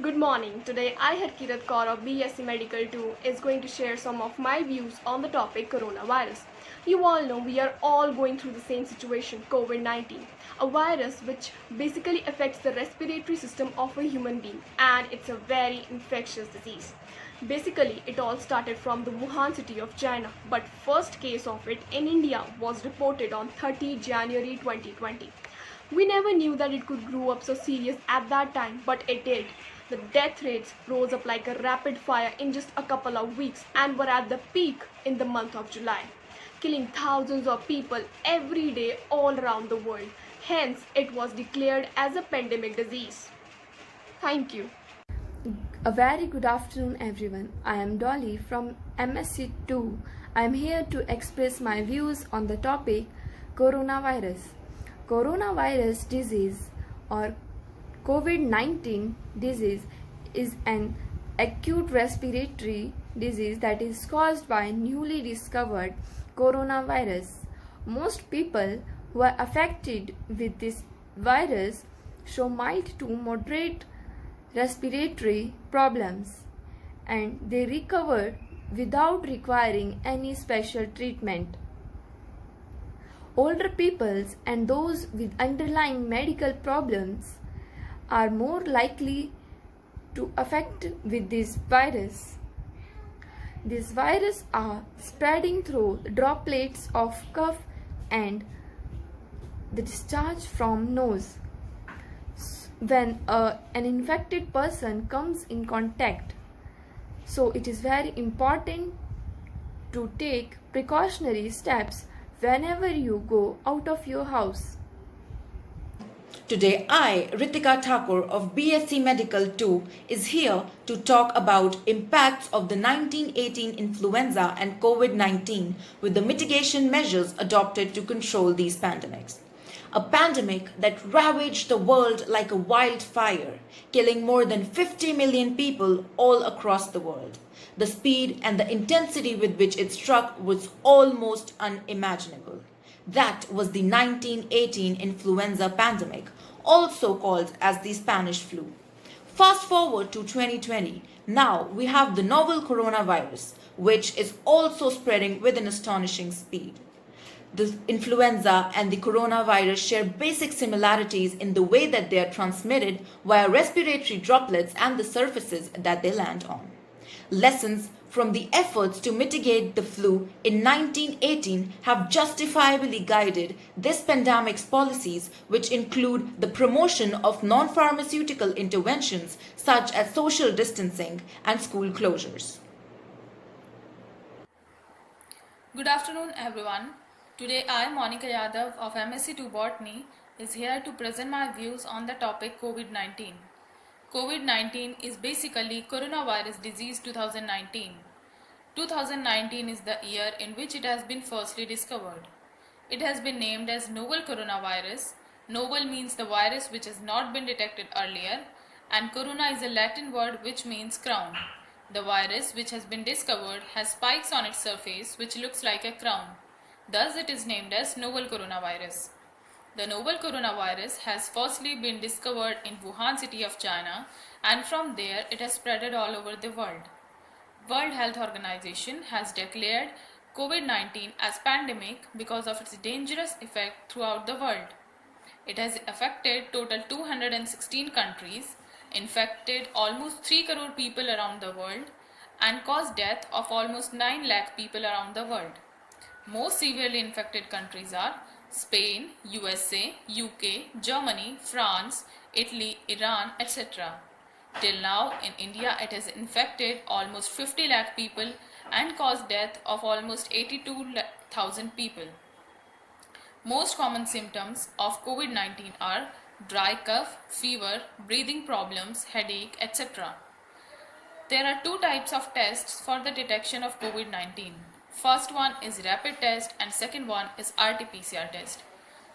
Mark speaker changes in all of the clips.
Speaker 1: Good morning. Today I, Harkirat Kaur of BSc Medical 2, is going to share some of my views on the topic coronavirus. You all know we are all going through the same situation, COVID-19, a virus which basically affects the respiratory system of a human being, and it's a very infectious disease. Basically, it all started from the Wuhan city of China, but first case of it in India was reported on 30 January 2020. We never knew that it could grow up so serious at that time, but it did. The death rates rose up like a rapid fire in just a couple of weeks and were at the peak in the month of July, killing thousands of people every day all around the world. Hence, it was declared as a pandemic disease. Thank you.
Speaker 2: A very good afternoon, everyone. I am Dolly from MSc 2. I am here to express my views on the topic coronavirus. Coronavirus disease or COVID-19 disease is an acute respiratory disease that is caused by newly discovered coronavirus. Most people who are affected with this virus show mild to moderate respiratory problems and they recover without requiring any special treatment. Older peoples and those with underlying medical problems are more likely to affect with this virus. This virus are spreading through droplets of cough and the discharge from nose. When an infected person comes in contact, so it is very important to take precautionary steps whenever you go out of your house.
Speaker 3: Today I, Ritika Thakur of BSc Medical 2 is here to talk about impacts of the 1918 influenza and COVID-19 with the mitigation measures adopted to control these pandemics. A pandemic that ravaged the world like a wildfire, killing more than 50 million people all across the world. The speed and the intensity with which it struck was almost unimaginable. That was the 1918 influenza pandemic, also called as the Spanish flu. Fast forward to 2020, now we have the novel coronavirus, which is also spreading with an astonishing speed. The influenza and the coronavirus share basic similarities in the way that they are transmitted via respiratory droplets and the surfaces that they land on. Lessons from the efforts to mitigate the flu in 1918 have justifiably guided this pandemic's policies, which include the promotion of non-pharmaceutical interventions such as social distancing and school closures.
Speaker 4: Good afternoon, everyone. Today I, Monica Yadav of MSc 2 Botany, is here to present my views on the topic COVID-19. COVID-19 is basically coronavirus disease 2019. 2019 is the year in which it has been firstly discovered. It has been named as novel coronavirus. Novel means the virus which has not been detected earlier, and corona is a Latin word which means crown. The virus which has been discovered has spikes on its surface which looks like a crown. Thus it is named as novel coronavirus. The novel coronavirus has firstly been discovered in Wuhan city of China, and from there it has spreaded all over the world. World Health Organization has declared COVID-19 as pandemic because of its dangerous effect throughout the world. It has affected total 216 countries, infected almost 3 crore people around the world, and caused death of almost 9 lakh people around the world. Most severely infected countries are Spain, USA, UK, Germany, France, Italy, Iran, etc. Till now, in India, it has infected almost 50 lakh people and caused death of almost 82,000 people. Most common symptoms of COVID-19 are dry cough, fever, breathing problems, headache, etc. There are two types of tests for the detection of COVID-19. First one is rapid test and second one is RT-PCR test.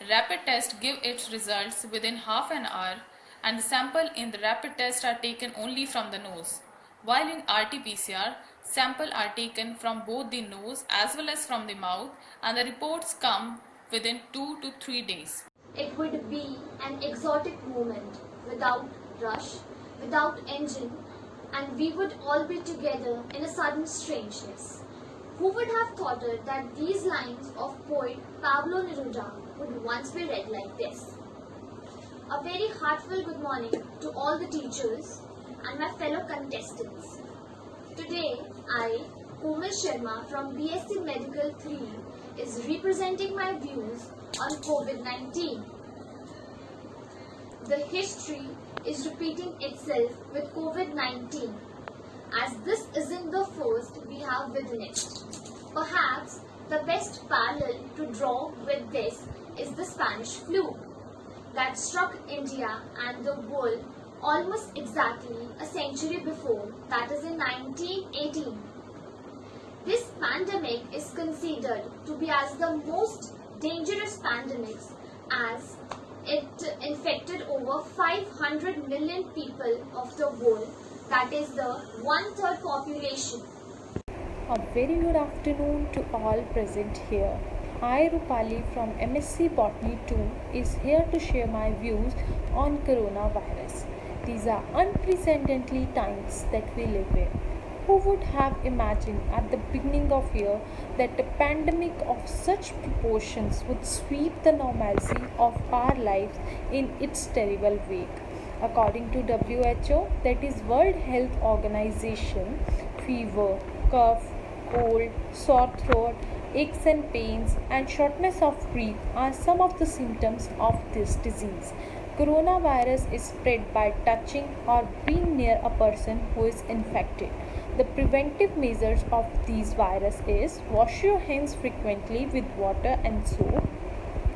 Speaker 4: Rapid test give its results within half an hour, and the sample in the rapid test are taken only from the nose. While in RT-PCR, sample are taken from both the nose as well as from the mouth, and the reports come within 2 to 3 days.
Speaker 5: It would be an exotic moment without rush, without engine, and we would all be together in a sudden strangeness. Who would have thought it that these lines of poet Pablo Neruda would once be read like this? A very heartfelt good morning to all the teachers and my fellow contestants. Today, I, Sharma from BSc Medical 3 is representing my views on COVID-19. The history is repeating itself with COVID-19, as this isn't the first we have witnessed. Perhaps the best parallel to draw with this is the Spanish flu that struck India and the world almost exactly a century before, that is in 1918. This pandemic is considered to be as the most dangerous pandemics as it infected over 500 million people of the world, that is the 1/3 population.
Speaker 6: A very good afternoon to all present here. I, Rupali from MSc Botany 2 is here to share my views on coronavirus. These are unprecedented times that we live in. Who would have imagined at the beginning of year that a pandemic of such proportions would sweep the normalcy of our lives in its terrible wake? According to WHO, that is World Health Organization, fever, cough, cold, sore throat, aches and pains, and shortness of breath are some of the symptoms of this disease. Coronavirus is spread by touching or being near a person who is infected. The preventive measures of these virus is wash your hands frequently with water and soap.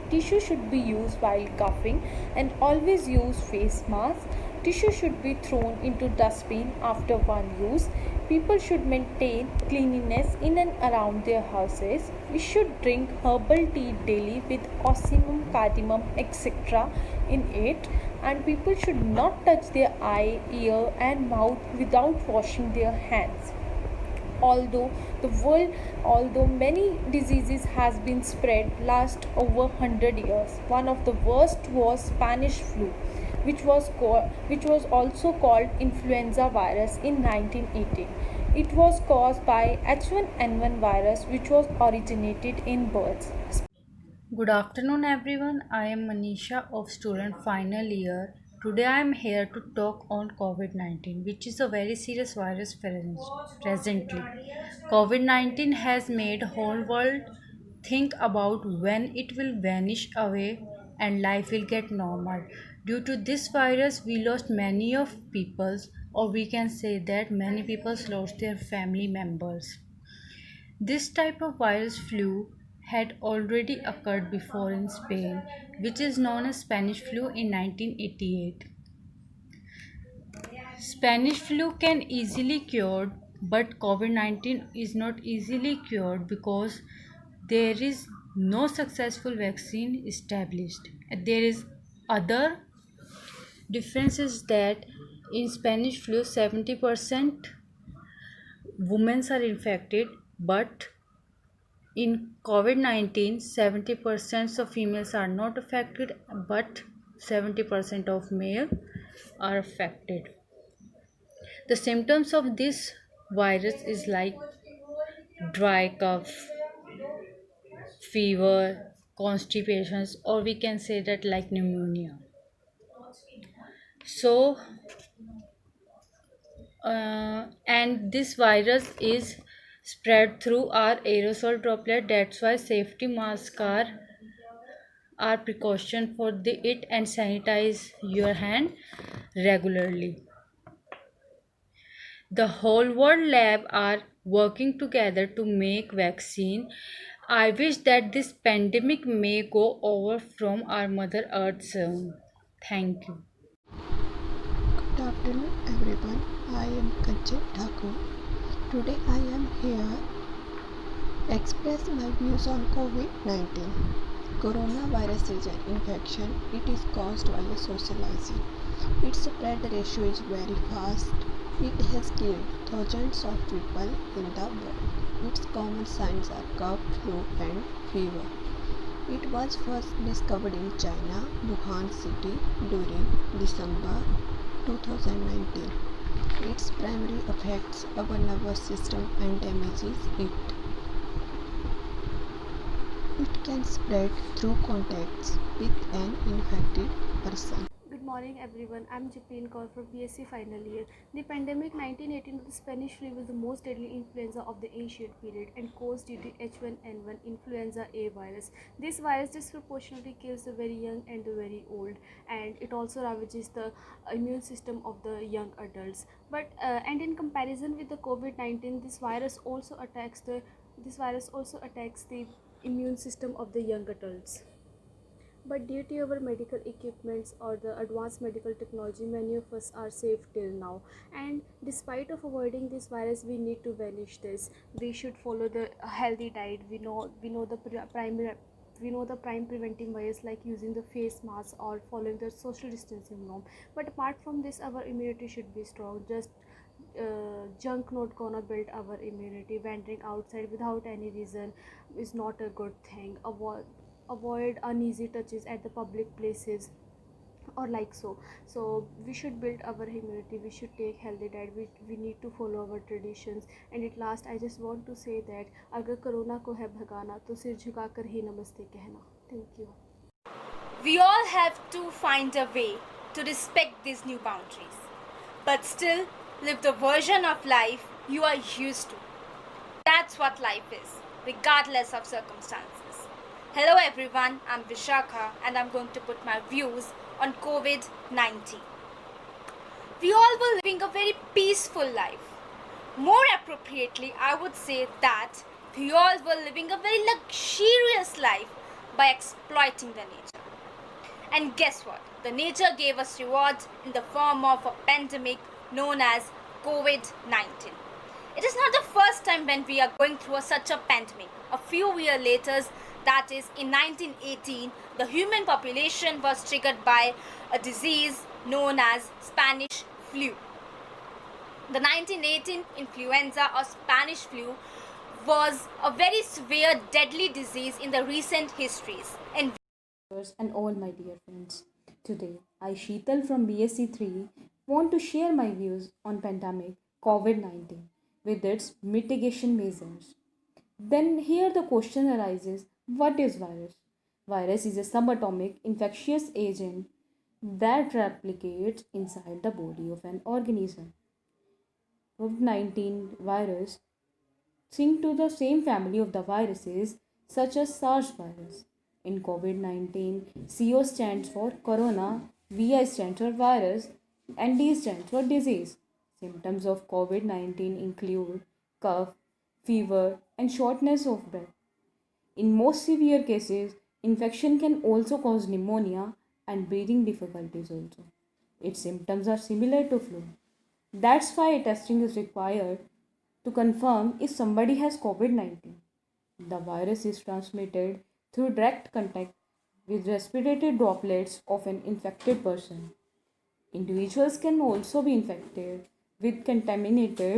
Speaker 6: Tissue should be used while coughing and always use face masks. Tissue should be thrown into dustbin after one use. People should maintain cleanliness in and around their houses. We should drink herbal tea daily with osmium, cardamom, etc. in it, and people should not touch their eye, ear and mouth without washing their hands. Although many diseases has been spread last over 100 years, one of the worst was Spanish flu, which was also called influenza virus in 1918. It was caused by H1N1 virus, which was originated in birds.
Speaker 7: Good afternoon everyone. I am Manisha of student final year. Today I am here to talk on COVID-19, which is a very serious virus presently. COVID-19 has made whole world think about when it will vanish away and life will get normal. Due to this virus, we lost many of peoples, or we can say that many people lost their family members. This type of virus flu had already occurred before in Spain, which is known as Spanish flu in 1988. Spanish flu can easily cured, but COVID-19 is not easily cured because there is no successful vaccine established. There is other difference is that in Spanish flu 70% women are infected, but in COVID-19 70% of females are not affected, but 70% of male are affected. The symptoms of this virus is like dry cough, fever, constipations, or we can say that like pneumonia. So and this virus is spread through our aerosol droplet. That's why safety masks are precaution for it, and sanitize your hand regularly. The whole world lab are working together to make vaccine. I wish that this pandemic may go over from our Mother Earth soon. Thank you.
Speaker 8: Good afternoon everyone. I am Kanchan Thakur. Today I am here express my views on COVID-19. Coronavirus is an infection. It is caused by a socializing. Its spread ratio is very fast. It has killed thousands of people in the world. Its common signs are cough, flu and fever. It was first discovered in China, Wuhan city during December 2019. Its primary affects our nervous system and damages it. It can spread through contacts with an infected person.
Speaker 9: Good morning, everyone. I'm Jipin Kaur from BSc final year. The pandemic 1918 of the Spanish flu was the most deadly influenza of the ancient period and caused due to H1N1 influenza A virus. This virus disproportionately kills the very young and the very old, and it also ravages the immune system of the young adults. And in comparison with the COVID-19, this virus also attacks the immune system of the young adults. But due to our medical equipments or the advanced medical technology, many of us are safe till now. And despite of avoiding this virus, we need to banish this. We should follow the healthy diet. We know the prime preventing ways like using the face mask or following the social distancing norm. But apart from this, our immunity should be strong. Just junk not gonna build our immunity. Wandering outside without any reason is not a good thing. Avoid uneasy touches at the public places or like so we should build our immunity. We should take healthy diet. We need to follow our traditions. And at last I just want to say that agar corona ko hai bhagana to sir jhuka kar hi namaste kehna. Thank you.
Speaker 10: We all have to find a way to respect these new boundaries, but still live the version of life you are used to. That's what life is, regardless of circumstances. Hello everyone, I'm Vishal and I'm going to put my views on COVID-19. We all were living a very peaceful life. More appropriately, I would say that we all were living a very luxurious life by exploiting the nature. And guess what? The nature gave us rewards in the form of a pandemic known as COVID-19. It is not the first time when we are going through such a pandemic. A few years later, that is in 1918, the human population was triggered by a disease known as Spanish flu. The 1918 influenza or Spanish flu was a very severe deadly disease in the recent histories.
Speaker 11: And all my dear friends. Today, I Sheetal from BSc 3 want to share my views on pandemic COVID-19 with its mitigation measures. Then here the question arises, what is virus? Virus is a subatomic infectious agent that replicates inside the body of an organism. COVID-19 virus sing to the same family of the viruses such as SARS virus. In COVID-19, CO stands for corona, VI stands for virus, and D stands for disease. Symptoms of COVID-19 include cough, fever, and shortness of breath. In most severe cases, infection can also cause pneumonia and breathing difficulties also. Its symptoms are similar to flu. That's why testing is required to confirm if somebody has COVID-19. The virus is transmitted through direct contact with respiratory droplets of an infected person. Individuals can also be infected with contaminated